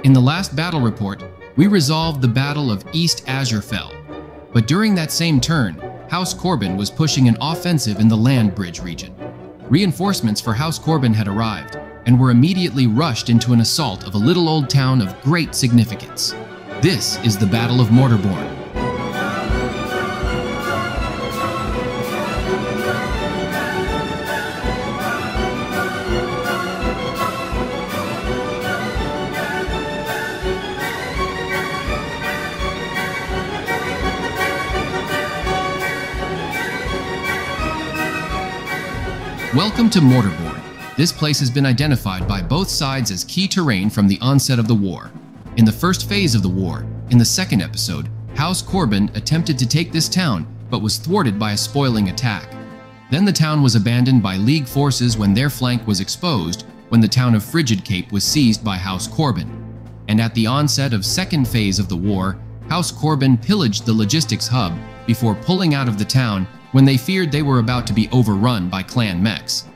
In the last battle report, we resolved the Battle of East Azurefell, but during that same turn, House Corbin was pushing an offensive in the Land Bridge region. Reinforcements for House Corbin had arrived, and were immediately rushed into an assault of a little old town of great significance. This is the Battle of Mortarborne. Welcome to Mortarborne. This place has been identified by both sides as key terrain from the onset of the war. In the first phase of the war, in the second episode, House Corbin attempted to take this town, but was thwarted by a spoiling attack. Then the town was abandoned by League forces when their flank was exposed, when the town of Frigid Cape was seized by House Corbin. And at the onset of second phase of the war, House Corbin pillaged the logistics hub before pulling out of the town when they feared they were about to be overrun by clan mechs.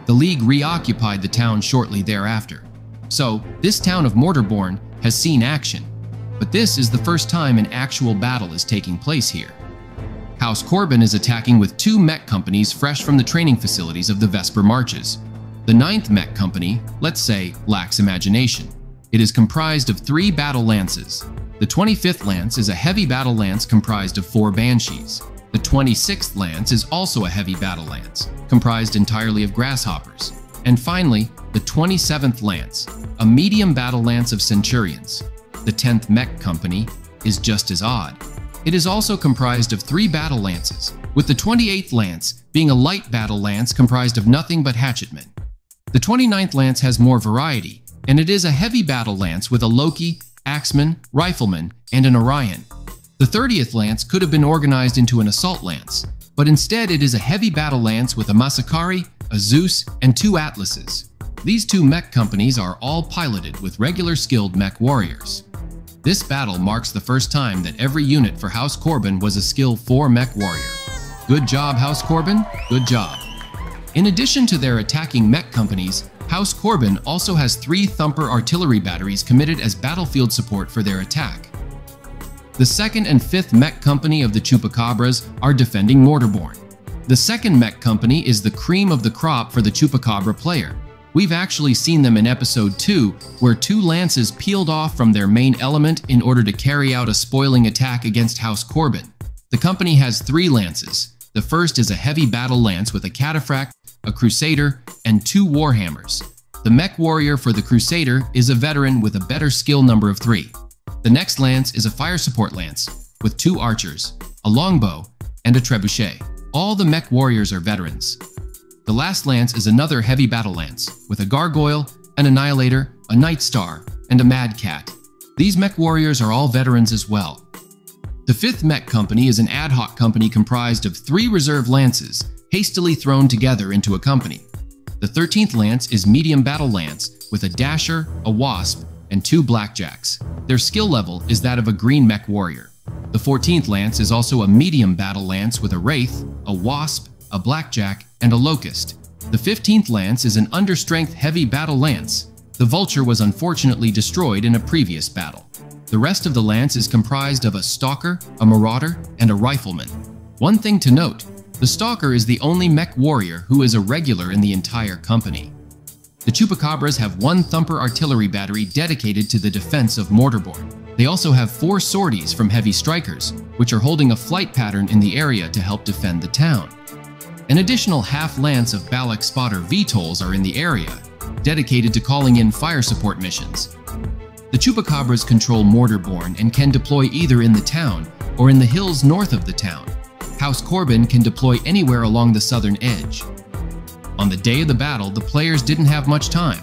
The League reoccupied the town shortly thereafter. So, this town of Mortarborne has seen action, but this is the first time an actual battle is taking place here. House Corbin is attacking with 2 mech companies fresh from the training facilities of the Vesper Marches. The 9th mech company, let's say, lacks imagination. It is comprised of 3 battle lances. The 25th lance is a heavy battle lance comprised of 4 banshees. The 26th lance is also a heavy battle lance, comprised entirely of grasshoppers. And finally, the 27th lance, a medium battle lance of centurions. The 10th mech company is just as odd. It is also comprised of 3 battle lances, with the 28th lance being a light battle lance comprised of nothing but hatchetmen. The 29th lance has more variety, and it is a heavy battle lance with a Loki, axeman, rifleman, and an Orion. The 30th lance could have been organized into an assault lance, but instead it is a heavy battle lance with a Masakari, a Zeus, and 2 Atlases. These 2 mech companies are all piloted with regular skilled mech warriors. This battle marks the first time that every unit for House Corbin was a skill 4 mech warrior. Good job, House Corbin, good job. In addition to their attacking mech companies, House Corbin also has 3 Thumper artillery batteries committed as battlefield support for their attack. The 2nd and 5th mech company of the Chupacabras are defending Mortarborne. The 2nd mech company is the cream of the crop for the Chupacabra player. We've actually seen them in episode 2, where 2 lances peeled off from their main element in order to carry out a spoiling attack against House Corbin. The company has 3 lances. The first is a heavy battle lance with a cataphract, a crusader, and 2 warhammers. The mech warrior for the crusader is a veteran with a better skill number of 3. The next lance is a fire support lance, with 2 archers, a longbow, and a trebuchet. All the mech warriors are veterans. The last lance is another heavy battle lance, with a gargoyle, an annihilator, a night star, and a mad cat. These mech warriors are all veterans as well. The 5th mech company is an ad hoc company comprised of 3 reserve lances, hastily thrown together into a company. The 13th lance is medium battle lance, with a dasher, a wasp, and 2 blackjacks. Their skill level is that of a green mech warrior. The 14th lance is also a medium battle lance with a wraith, a wasp, a blackjack, and a locust. The 15th lance is an understrength heavy battle lance. The vulture was unfortunately destroyed in a previous battle. The rest of the lance is comprised of a stalker, a marauder, and a rifleman. One thing to note, the stalker is the only mech warrior who is a regular in the entire company. The Chupacabras have 1 Thumper artillery battery dedicated to the defense of Mortarborne. They also have 4 sorties from heavy strikers, which are holding a flight pattern in the area to help defend the town. An additional half-lance of Balak Spotter VTOLs are in the area, dedicated to calling in fire support missions. The Chupacabras control Mortarborne and can deploy either in the town or in the hills north of the town. House Corbin can deploy anywhere along the southern edge. On the day of the battle, the players didn't have much time,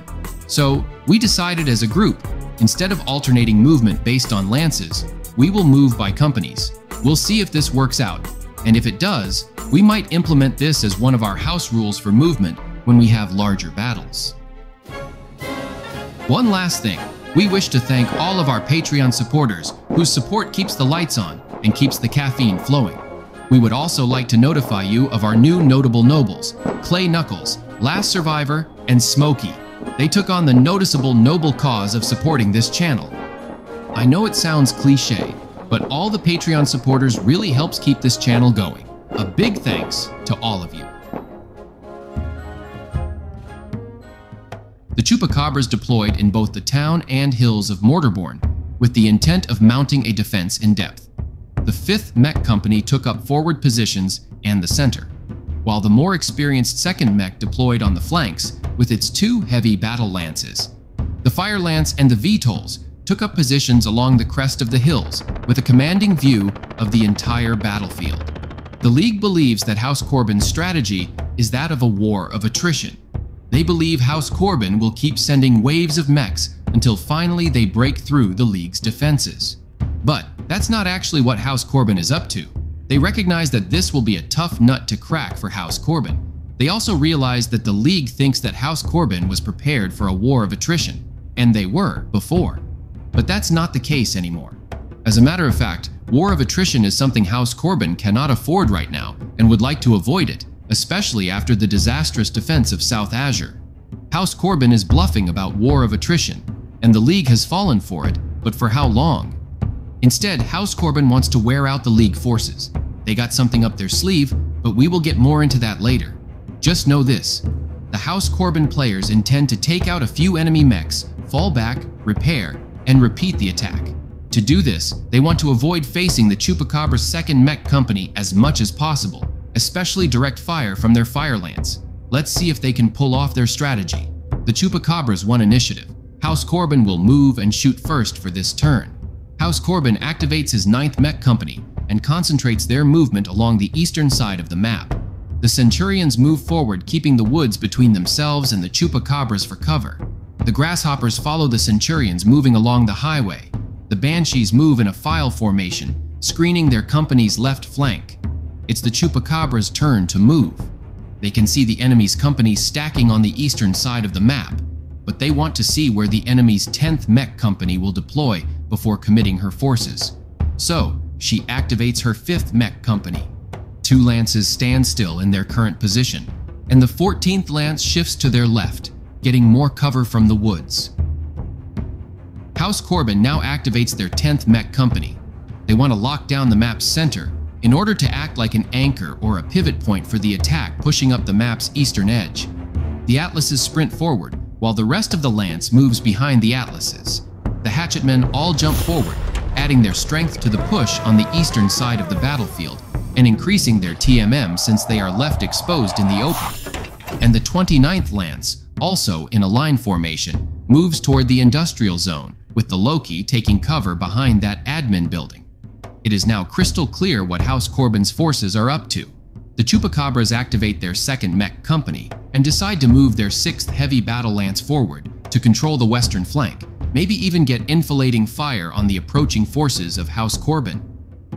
so we decided as a group, instead of alternating movement based on lances, we will move by companies. We'll see if this works out, and if it does, we might implement this as one of our house rules for movement when we have larger battles. One last thing, we wish to thank all of our Patreon supporters whose support keeps the lights on and keeps the caffeine flowing. We would also like to notify you of our new notable nobles, Clay Knuckles, Last Survivor, and Smokey. They took on the noticeable noble cause of supporting this channel. I know it sounds cliche, but all the Patreon supporters really helps keep this channel going. A big thanks to all of you. The Chupacabras deployed in both the town and hills of Mortarborne with the intent of mounting a defense in depth. The 5th Mech Company took up forward positions and the center, while the more experienced 2nd Mech deployed on the flanks with its 2 heavy battle lances. The Fire Lance and the VTOLs took up positions along the crest of the hills with a commanding view of the entire battlefield. The League believes that House Corbin's strategy is that of a war of attrition. They believe House Corbin will keep sending waves of mechs until finally they break through the League's defenses. But that's not actually what House Corbin is up to. They recognize that this will be a tough nut to crack for House Corbin. They also realize that the League thinks that House Corbin was prepared for a war of attrition, and they were before. But that's not the case anymore. As a matter of fact, war of attrition is something House Corbin cannot afford right now and would like to avoid it, especially after the disastrous defense of South Azure. House Corbin is bluffing about war of attrition, and the League has fallen for it, but for how long? Instead, House Corbin wants to wear out the League forces. They got something up their sleeve, but we will get more into that later. Just know this: the House Corbin players intend to take out a few enemy mechs, fall back, repair, and repeat the attack. To do this, they want to avoid facing the Chupacabra's 2nd Mech Company as much as possible, especially direct fire from their Fire Lance. Let's see if they can pull off their strategy. The Chupacabras won initiative. House Corbin will move and shoot first for this turn. House Corbin activates his 9th Mech Company and concentrates their movement along the eastern side of the map. The Centurions move forward, keeping the woods between themselves and the Chupacabras for cover. The Grasshoppers follow the Centurions moving along the highway. The Banshees move in a file formation, screening their company's left flank. It's the Chupacabras' turn to move. They can see the enemy's company stacking on the eastern side of the map, but they want to see where the enemy's 10th Mech Company will deploy before committing her forces. So, she activates her 5th Mech Company. 2 lances stand still in their current position, and the 14th lance shifts to their left, getting more cover from the woods. House Corbin now activates their 10th Mech Company. They want to lock down the map's center in order to act like an anchor or a pivot point for the attack pushing up the map's eastern edge. The Atlases sprint forward, while the rest of the lance moves behind the Atlases. The Hatchetmen all jump forward, adding their strength to the push on the eastern side of the battlefield and increasing their TMM since they are left exposed in the open. And the 29th Lance, also in a line formation, moves toward the industrial zone, with the Loki taking cover behind that admin building. It is now crystal clear what House Corbin's forces are up to. The Chupacabras activate their 2nd Mech Company and decide to move their 6th Heavy Battle Lance forward to control the western flank, maybe even get enfilading fire on the approaching forces of House Corbin.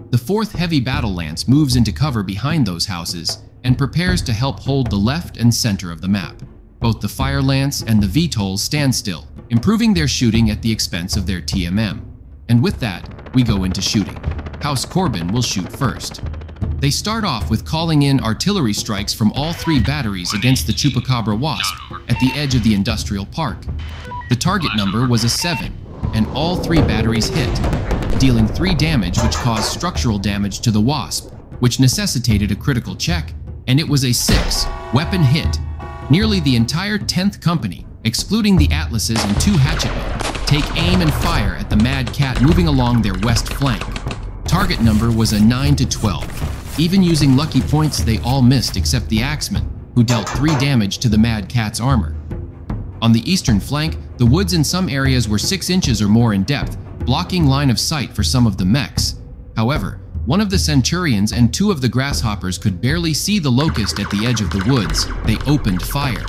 The 4th Heavy Battle Lance moves into cover behind those houses and prepares to help hold the left and center of the map. Both the Fire Lance and the VTOLs stand still, improving their shooting at the expense of their TMM. And with that, we go into shooting. House Corbin will shoot first. They start off with calling in artillery strikes from all 3 batteries against the Chupacabra Wasp at the edge of the industrial park. The target number was a 7, and all 3 batteries hit, dealing 3 damage, which caused structural damage to the Wasp, which necessitated a critical check, and it was a 6 weapon hit. Nearly the entire 10th Company, excluding the Atlases and 2 Hatchetmen, take aim and fire at the Mad Cat moving along their west flank. Target number was a 9 to 12. Even using lucky points, they all missed except the Axeman, who dealt 3 damage to the Mad Cat's armor. On the eastern flank, the woods in some areas were 6 inches or more in depth, blocking line of sight for some of the mechs. However, one of the Centurions and 2 of the Grasshoppers could barely see the Locust at the edge of the woods. They opened fire.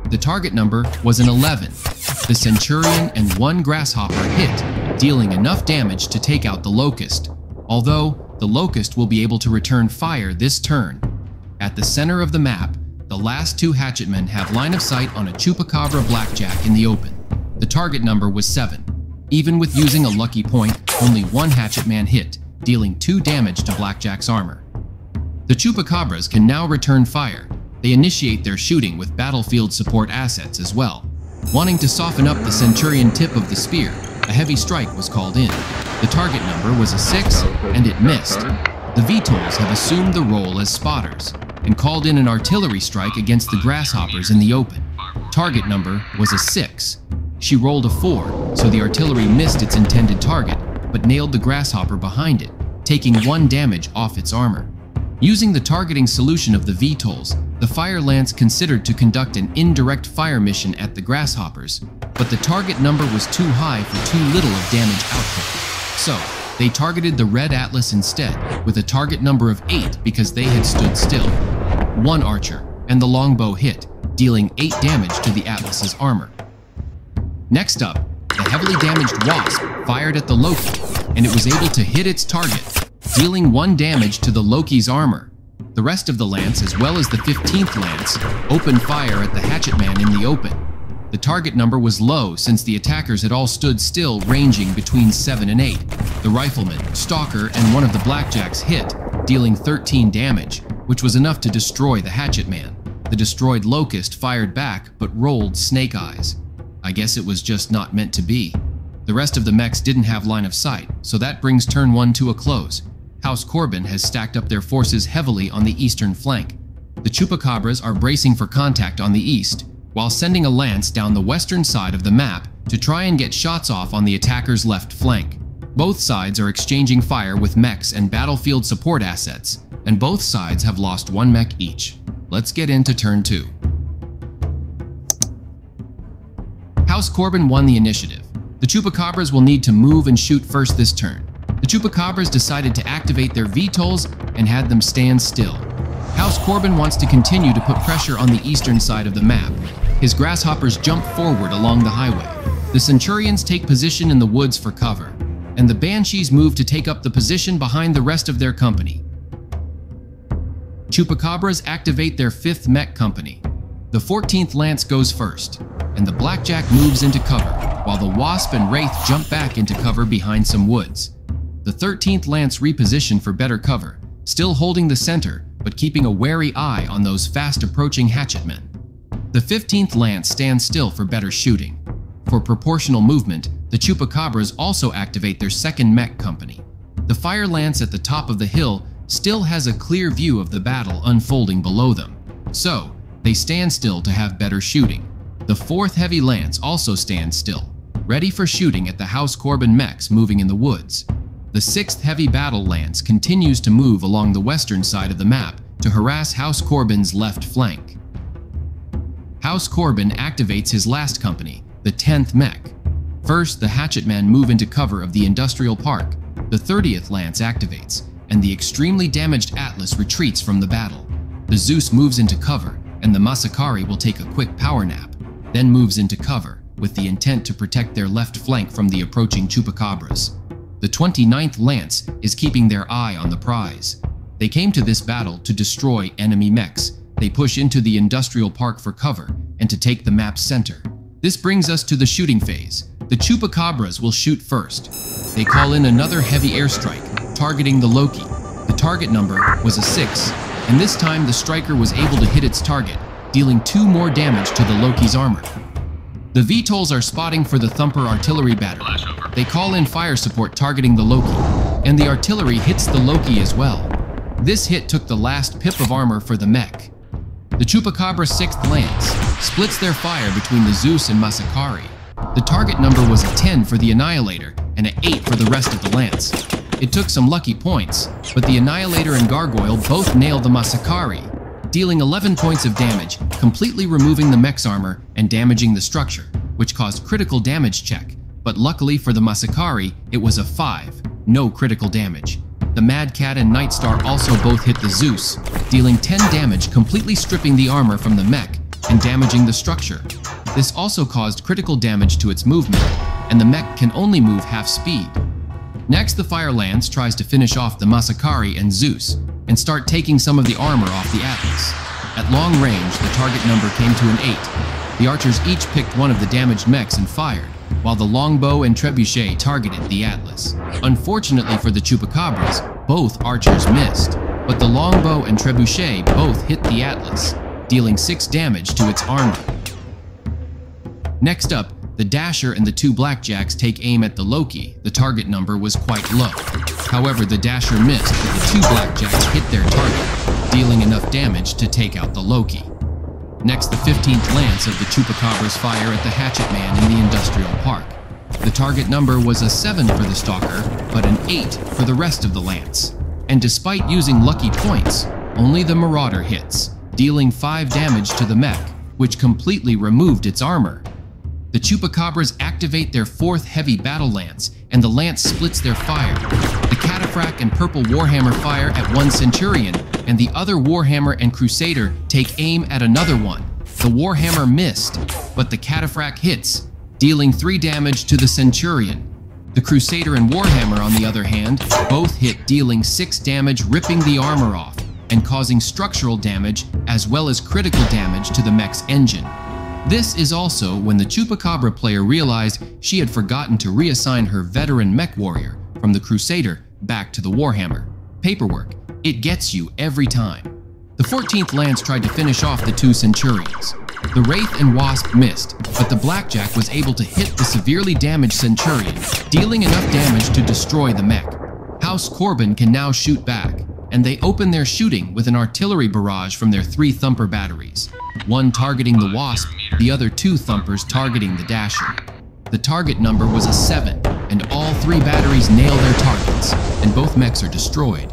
The target number was an 11. The Centurion and 1 Grasshopper hit, dealing enough damage to take out the Locust, although the Locust will be able to return fire this turn. At the center of the map, the last 2 Hatchetmen have line of sight on a Chupacabra Blackjack in the open. The target number was 7. Even with using a lucky point, only 1 Hatchetman hit, dealing 2 damage to Blackjack's armor. The Chupacabras can now return fire. They initiate their shooting with battlefield support assets as well. Wanting to soften up the Centurion tip of the spear, a heavy strike was called in. The target number was a 6, and it missed. The VTOLs have assumed the role as spotters and called in an artillery strike against the grasshoppers in the open. Target number was a 6. She rolled a 4, so the artillery missed its intended target, but nailed the grasshopper behind it, taking 1 damage off its armor. Using the targeting solution of the VTOLs, the Fire Lance considered to conduct an indirect fire mission at the grasshoppers, but the target number was too high for too little of damage output. So, they targeted the Red Atlas instead, with a target number of 8 because they had stood still. 1 archer, and the longbow hit, dealing 8 damage to the Atlas's armor. Next up, the heavily damaged Wasp fired at the Loki, and it was able to hit its target, dealing 1 damage to the Loki's armor. The rest of the lance, as well as the 15th lance, opened fire at the Hatchetman in the open. The target number was low since the attackers had all stood still, ranging between 7 and 8. The rifleman, Stalker, and one of the Blackjacks hit, dealing 13 damage, which was enough to destroy the Hatchetman. The destroyed Locust fired back but rolled Snake Eyes. I guess it was just not meant to be. The rest of the mechs didn't have line of sight, so that brings turn 1 to a close. House Corbin has stacked up their forces heavily on the eastern flank. The Chupacabras are bracing for contact on the east, while sending a lance down the western side of the map to try and get shots off on the attackers' left flank. Both sides are exchanging fire with mechs and battlefield support assets, and both sides have lost 1 mech each. Let's get into turn 2. House Corbin won the initiative. The Chupacabras will need to move and shoot first this turn. The Chupacabras decided to activate their VTOLs and had them stand still. House Corbin wants to continue to put pressure on the eastern side of the map. His grasshoppers jump forward along the highway. The Centurions take position in the woods for cover, and the Banshees move to take up the position behind the rest of their company. Chupacabras activate their 5th mech company. The 14th Lance goes first, and the Blackjack moves into cover, while the Wasp and Wraith jump back into cover behind some woods. The 13th Lance reposition for better cover, still holding the center, but keeping a wary eye on those fast-approaching Hatchetmen. The 15th Lance stands still for better shooting. For proportional movement, the Chupacabras also activate their 2nd mech company. The Fire Lance at the top of the hill still has a clear view of the battle unfolding below them, so they stand still to have better shooting. The 4th Heavy Lance also stands still, ready for shooting at the House Corbin mechs moving in the woods. The 6th Heavy Battle Lance continues to move along the western side of the map to harass House Corbin's left flank. House Corbin activates his last company, the 10th mech. First, the Hatchetmen move into cover of the industrial park. The 30th Lance activates, and the extremely damaged Atlas retreats from the battle. The Zeus moves into cover, and the Masakari will take a quick power nap, then moves into cover, with the intent to protect their left flank from the approaching Chupacabras. The 29th Lance is keeping their eye on the prize. They came to this battle to destroy enemy mechs. They push into the industrial park for cover and to take the map's center. This brings us to the shooting phase. The Chupacabras will shoot first. They call in another heavy airstrike, targeting the Loki. The target number was a 6, and this time the striker was able to hit its target, dealing 2 more damage to the Loki's armor. The VTOLs are spotting for the Thumper artillery battery. They call in fire support targeting the Loki, and the artillery hits the Loki as well. This hit took the last pip of armor for the mech. The Chupacabra 6th Lance splits their fire between the Zeus and Masakari. The target number was a 10 for the Annihilator and an 8 for the rest of the Lance. It took some lucky points, but the Annihilator and Gargoyle both nailed the Masakari, dealing 11 points of damage, completely removing the mech's armor and damaging the structure, which caused critical damage check, but luckily for the Masakari, it was a 5, no critical damage. The Mad Cat and Nightstar also both hit the Zeus, dealing 10 damage, completely stripping the armor from the mech and damaging the structure. This also caused critical damage to its movement, and the mech can only move half speed. Next, the Fire Lance tries to finish off the Masakari and Zeus, and start taking some of the armor off the Atlas. At long range, the target number came to an 8. The archers each picked one of the damaged mechs and fired, while the longbow and trebuchet targeted the Atlas. Unfortunately for the Chupacabras, both archers missed, but the longbow and trebuchet both hit the Atlas, dealing 6 damage to its armor. Next up, The Dasher and the two Blackjacks take aim at the Loki. The target number was quite low. However, the Dasher missed, but the two Blackjacks hit their target, dealing enough damage to take out the Loki. Next, the 15th Lance of the Chupacabras fire at the Hatchet Man in the Industrial Park. The target number was a 7 for the Stalker, but an 8 for the rest of the Lance. And despite using lucky points, only the Marauder hits, dealing 5 damage to the mech, which completely removed its armor. The Chupacabras activate their 4th Heavy Battle Lance, and the Lance splits their fire. The Cataphract and Purple Warhammer fire at one Centurion, and the other Warhammer and Crusader take aim at another one. The Warhammer missed, but the Cataphract hits, dealing 3 damage to the Centurion. The Crusader and Warhammer, on the other hand, both hit, dealing 6 damage, ripping the armor off, and causing structural damage as well as critical damage to the mech's engine. This is also when the Chupacabra player realized she had forgotten to reassign her veteran mech warrior from the Crusader back to the Warhammer. Paperwork. It gets you every time. The 14th Lance tried to finish off the 2 Centurions. The Wraith and Wasp missed, but the Blackjack was able to hit the severely damaged Centurion, dealing enough damage to destroy the mech. House Corbin can now shoot back, and they open their shooting with an artillery barrage from their 3 Thumper batteries, one targeting the Wasp, the other 2 Thumpers targeting the Dasher. The target number was a 7, and all 3 batteries nail their targets, and both mechs are destroyed.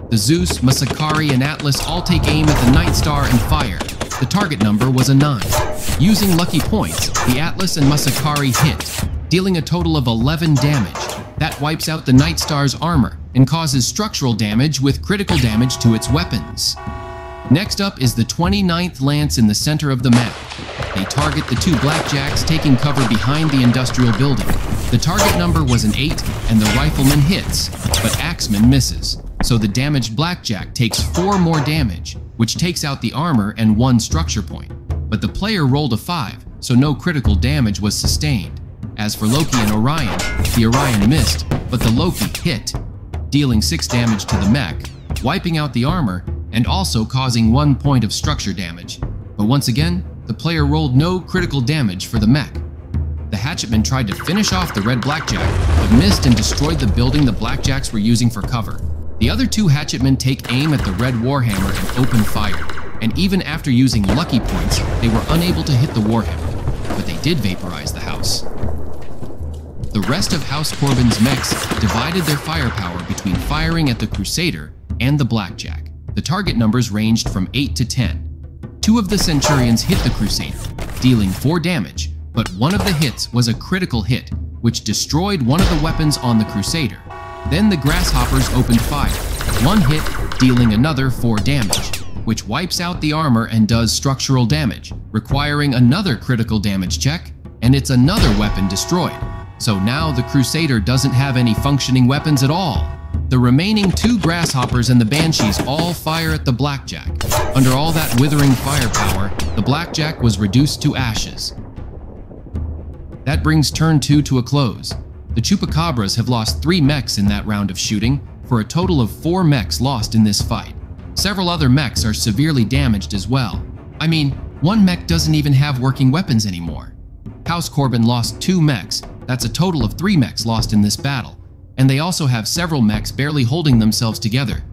The Zeus, Masakari, and Atlas all take aim at the Night Star and fire. The target number was a 9. Using lucky points, the Atlas and Masakari hit, dealing a total of 11 damage. That wipes out the Night Star's armor and causes structural damage with critical damage to its weapons. Next up is the 29th Lance in the center of the map. They target the 2 Blackjacks taking cover behind the industrial building. The target number was an 8 and the Rifleman hits, but Axeman misses. So the damaged Blackjack takes 4 more damage, which takes out the armor and 1 structure point. But the player rolled a 5, so no critical damage was sustained. As for Loki and Orion, the Orion missed, but the Loki hit, dealing 6 damage to the mech, wiping out the armor, and also causing 1 point of structure damage. But once again, the player rolled no critical damage for the mech. The Hatchetman tried to finish off the red Blackjack, but missed and destroyed the building the Blackjacks were using for cover. The other 2 Hatchetmen take aim at the red Warhammer and open fire, and even after using lucky points, they were unable to hit the Warhammer, but they did vaporize the house. The rest of House Corbin's mechs divided their firepower between firing at the Crusader and the Blackjack. The target numbers ranged from 8 to 10. 2 of the Centurions hit the Crusader, dealing 4 damage, but one of the hits was a critical hit, which destroyed one of the weapons on the Crusader. Then the Grasshoppers opened fire, 1 hit dealing another 4 damage, which wipes out the armor and does structural damage, requiring another critical damage check, and it's another weapon destroyed. So now the Crusader doesn't have any functioning weapons at all. The remaining 2 Grasshoppers and the Banshees all fire at the Blackjack. Under all that withering firepower, the Blackjack was reduced to ashes. That brings turn 2 to a close. The Chupacabras have lost 3 mechs in that round of shooting, for a total of 4 mechs lost in this fight. Several other mechs are severely damaged as well. I mean, one mech doesn't even have working weapons anymore. House Corbin lost 2 mechs, that's a total of 3 mechs lost in this battle, and they also have several mechs barely holding themselves together.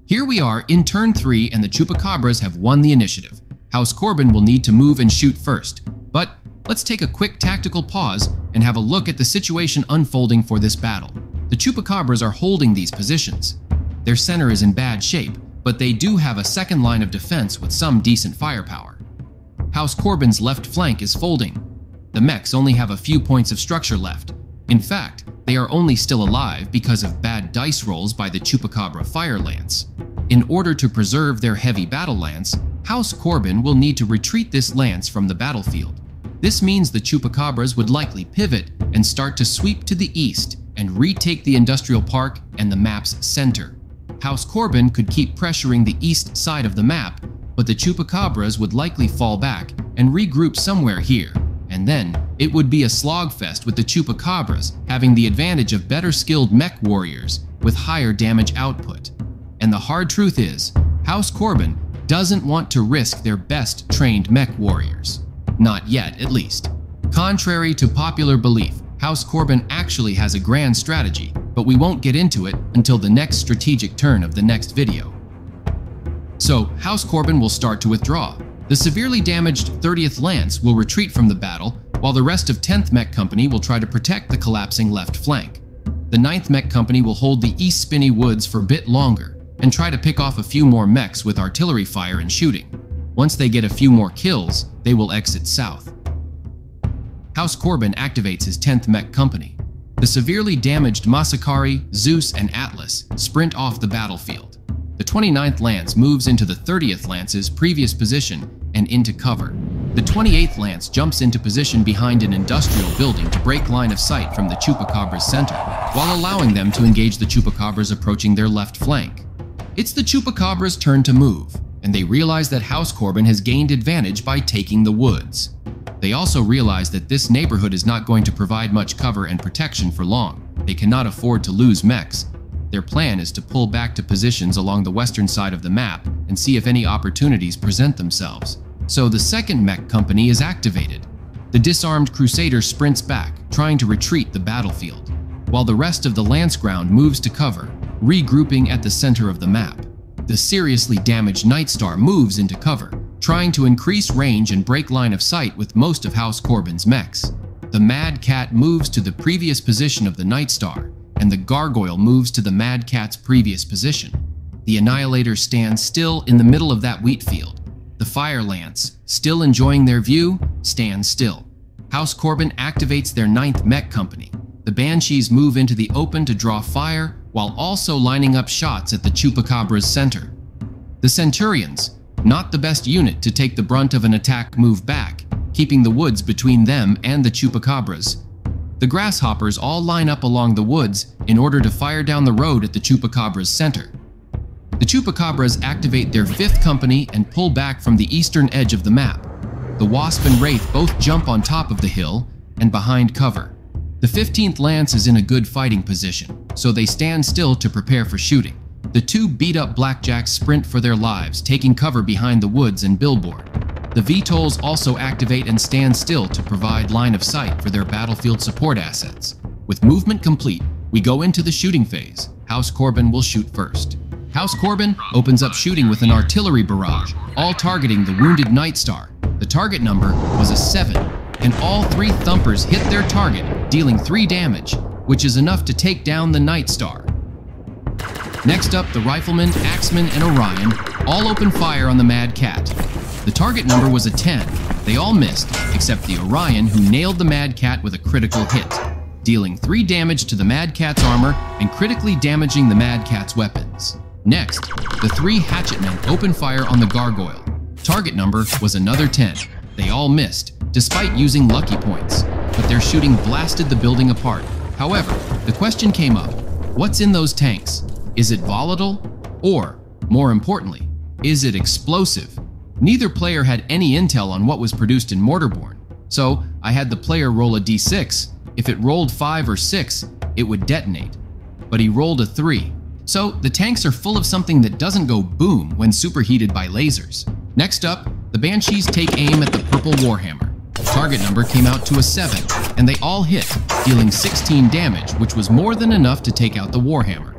Here we are in turn 3 and the Chupacabras have won the initiative. House Corbin will need to move and shoot first, but let's take a quick tactical pause and have a look at the situation unfolding for this battle. The Chupacabras are holding these positions. Their center is in bad shape, but they do have a second line of defense with some decent firepower. House Corbin's left flank is folding. The mechs only have a few points of structure left. In fact, they are only still alive because of bad dice rolls by the Chupacabra Fire Lance. In order to preserve their heavy battle lance, House Corbin will need to retreat this lance from the battlefield. This means the Chupacabras would likely pivot and start to sweep to the east and retake the industrial park and the map's center. House Corbin could keep pressuring the east side of the map, but the Chupacabras would likely fall back and regroup somewhere here, and then it would be a slogfest with the Chupacabras having the advantage of better skilled mech warriors with higher damage output. And the hard truth is, House Corbin doesn't want to risk their best trained mech warriors. Not yet, at least. Contrary to popular belief, House Corbin actually has a grand strategy, but we won't get into it until the next strategic turn of the next video. So, House Corbin will start to withdraw. The severely damaged 30th Lance will retreat from the battle, while the rest of 10th Mech Company will try to protect the collapsing left flank. The 9th Mech Company will hold the East Spinney Woods for a bit longer, and try to pick off a few more mechs with artillery fire and shooting. Once they get a few more kills, they will exit south. House Corbin activates his 10th Mech Company. The severely damaged Masakari, Zeus, and Atlas sprint off the battlefield. The 29th Lance moves into the 30th Lance's previous position and into cover. The 28th Lance jumps into position behind an industrial building to break line of sight from the Chupacabra's center, while allowing them to engage the Chupacabras approaching their left flank. It's the Chupacabra's turn to move, and they realize that House Corbin has gained advantage by taking the woods. They also realize that this neighborhood is not going to provide much cover and protection for long. They cannot afford to lose mechs. Their plan is to pull back to positions along the western side of the map and see if any opportunities present themselves. So the 2nd Mech Company is activated. The disarmed Crusader sprints back, trying to retreat the battlefield, while the rest of the Lance ground moves to cover, regrouping at the center of the map. The seriously damaged Nightstar moves into cover, trying to increase range and break line of sight with most of House Corbin's mechs. The Mad Cat moves to the previous position of the Nightstar, and the Gargoyle moves to the Mad Cat's previous position. The Annihilator stands still in the middle of that wheat field. The Fire Lance, still enjoying their view, stands still. House Corbin activates their 9th Mech Company. The Banshees move into the open to draw fire, while also lining up shots at the Chupacabra's center. The Centurions, not the best unit to take the brunt of an attack, move back, keeping the woods between them and the Chupacabras. The Grasshoppers all line up along the woods in order to fire down the road at the Chupacabra's center. The Chupacabras activate their 5th Company and pull back from the eastern edge of the map. The Wasp and Wraith both jump on top of the hill and behind cover. The 15th Lance is in a good fighting position, so they stand still to prepare for shooting. The 2 beat-up Blackjacks sprint for their lives, taking cover behind the woods and billboard. The VTOLs also activate and stand still to provide line of sight for their battlefield support assets. With movement complete, we go into the shooting phase. House Corbin will shoot first. House Corbin opens up shooting with an artillery barrage, all targeting the wounded Nightstar. The target number was a 7, and all 3 thumpers hit their target, dealing 3 damage, which is enough to take down the Nightstar. Next up, the Rifleman, Axeman, and Orion all open fire on the Mad Cat. The target number was a 10. They all missed, except the Orion, who nailed the Mad Cat with a critical hit, dealing 3 damage to the Mad Cat's armor and critically damaging the Mad Cat's weapons. Next, the 3 Hatchetmen open fire on the Gargoyle. Target number was another 10. They all missed, despite using lucky points, but their shooting blasted the building apart. However, the question came up, what's in those tanks? Is it volatile? Or, more importantly, is it explosive? Neither player had any intel on what was produced in Mortarborne, so I had the player roll a d6. If it rolled 5 or 6, it would detonate. But he rolled a 3. So the tanks are full of something that doesn't go boom when superheated by lasers. Next up, the Banshees take aim at the purple Warhammer. Target number came out to a 7, and they all hit, dealing 16 damage, which was more than enough to take out the Warhammer.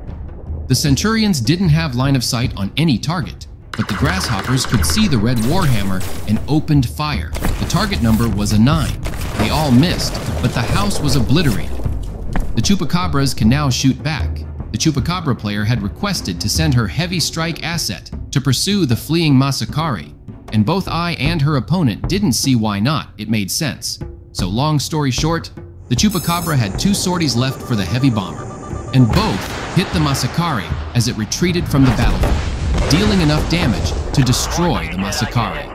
The Centurions didn't have line of sight on any target, but the Grasshoppers could see the red Warhammer and opened fire. The target number was a 9. They all missed, but the house was obliterated. The Chupacabras can now shoot back. The Chupacabra player had requested to send her heavy strike asset to pursue the fleeing Masakari, and both I and her opponent didn't see why not. It made sense. So long story short, the Chupacabra had 2 sorties left for the heavy bomber, and both hit the Masakari as it retreated from the battlefield, dealing enough damage to destroy the Masakari.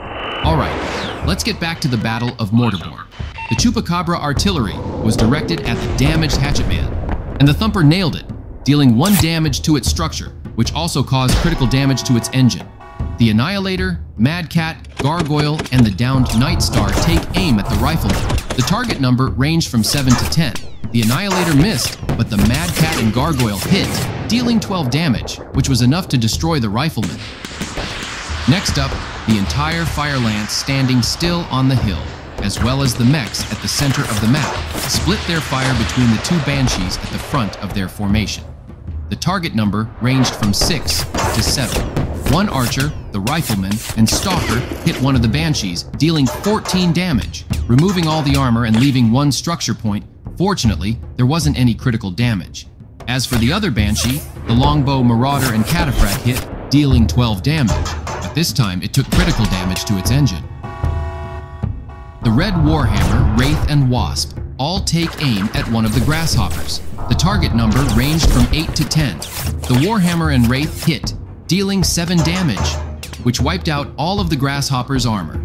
Alright, let's get back to the Battle of Mortarborne. The Chupacabra artillery was directed at the damaged Hatchetman, and the Thumper nailed it, dealing 1 damage to its structure, which also caused critical damage to its engine. The Annihilator, Mad Cat, Gargoyle, and the downed Nightstar take aim at the Rifleman. The target number ranged from 7 to 10. The Annihilator missed, but the Mad Cat and Gargoyle hit, dealing 12 damage, which was enough to destroy the Rifleman. Next up, the entire fire lance standing still on the hill, as well as the mechs at the center of the map, split their fire between the two banshees at the front of their formation. The target number ranged from 6 to 7. One archer, the rifleman, and stalker hit one of the banshees, dealing 14 damage, removing all the armor and leaving one structure point. Fortunately, there wasn't any critical damage. As for the other banshee, the longbow, marauder, and cataphract hit, dealing 12 damage, but this time it took critical damage to its engine. The Red Warhammer, Wraith, and Wasp all take aim at one of the grasshoppers. The target number ranged from 8 to 10. The Warhammer and Wraith hit, dealing 7 damage, which wiped out all of the grasshopper's armor.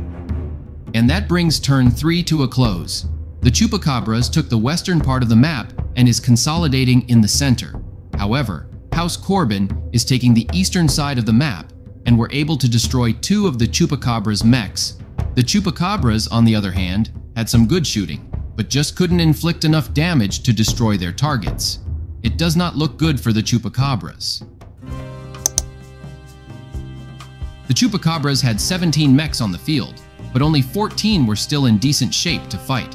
And that brings turn 3 to a close. The Chupacabras took the western part of the map and is consolidating in the center. However, House Corbin is taking the eastern side of the map and were able to destroy 2 of the Chupacabras' mechs. The Chupacabras, on the other hand, had some good shooting, but just couldn't inflict enough damage to destroy their targets. It does not look good for the Chupacabras. The Chupacabras had 17 mechs on the field, but only 14 were still in decent shape to fight.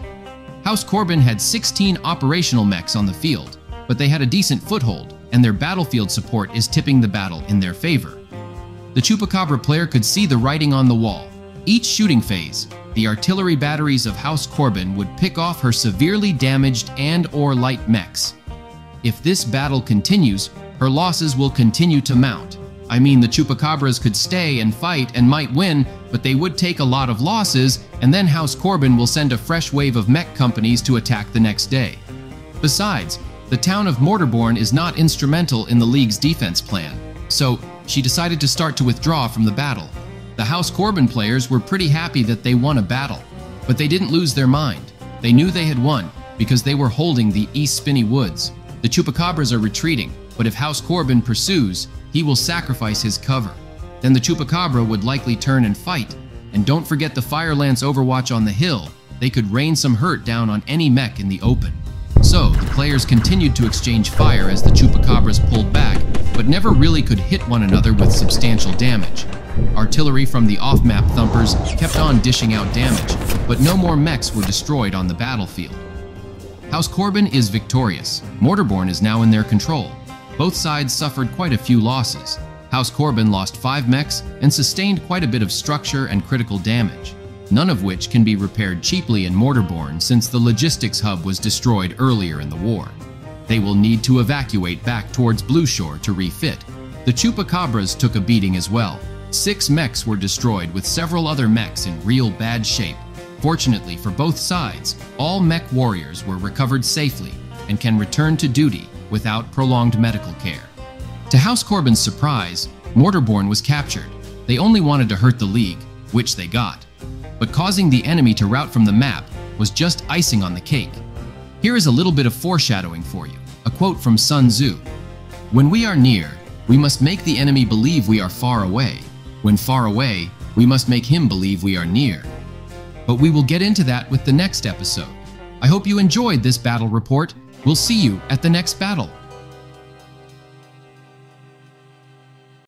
House Corbin had 16 operational mechs on the field, but they had a decent foothold, and their battlefield support is tipping the battle in their favor. The Chupacabra player could see the writing on the wall. Each shooting phase, the artillery batteries of House Corbin would pick off her severely damaged and/or light mechs. If this battle continues, her losses will continue to mount. I mean, the Chupacabras could stay and fight and might win, but they would take a lot of losses, and then House Corbin will send a fresh wave of mech companies to attack the next day. Besides, the town of Mortarborne is not instrumental in the League's defense plan, so she decided to start to withdraw from the battle. The House Corbin players were pretty happy that they won a battle, but they didn't lose their mind. They knew they had won because they were holding the East Spinney Woods. The Chupacabras are retreating, but if House Corbin pursues, he will sacrifice his cover. Then the Chupacabra would likely turn and fight. And don't forget the Fire Lance overwatch on the hill. They could rain some hurt down on any mech in the open. So, the players continued to exchange fire as the Chupacabras pulled back, but never really could hit one another with substantial damage. Artillery from the off-map thumpers kept on dishing out damage, but no more mechs were destroyed on the battlefield. House Corbin is victorious. Mortarborne is now in their control. Both sides suffered quite a few losses. House Corbin lost 5 mechs and sustained quite a bit of structure and critical damage, none of which can be repaired cheaply in Mortarborne since the logistics hub was destroyed earlier in the war. They will need to evacuate back towards Blueshore to refit. The Chupacabras took a beating as well. 6 mechs were destroyed with several other mechs in real bad shape. Fortunately for both sides, all mech warriors were recovered safely and can return to duty without prolonged medical care. To House Corbin's surprise, Mortarborne was captured. They only wanted to hurt the League, which they got. But causing the enemy to rout from the map was just icing on the cake. Here is a little bit of foreshadowing for you, a quote from Sun Tzu. "When we are near, we must make the enemy believe we are far away. When far away, we must make him believe we are near." But we will get into that with the next episode. I hope you enjoyed this battle report. We'll see you at the next battle.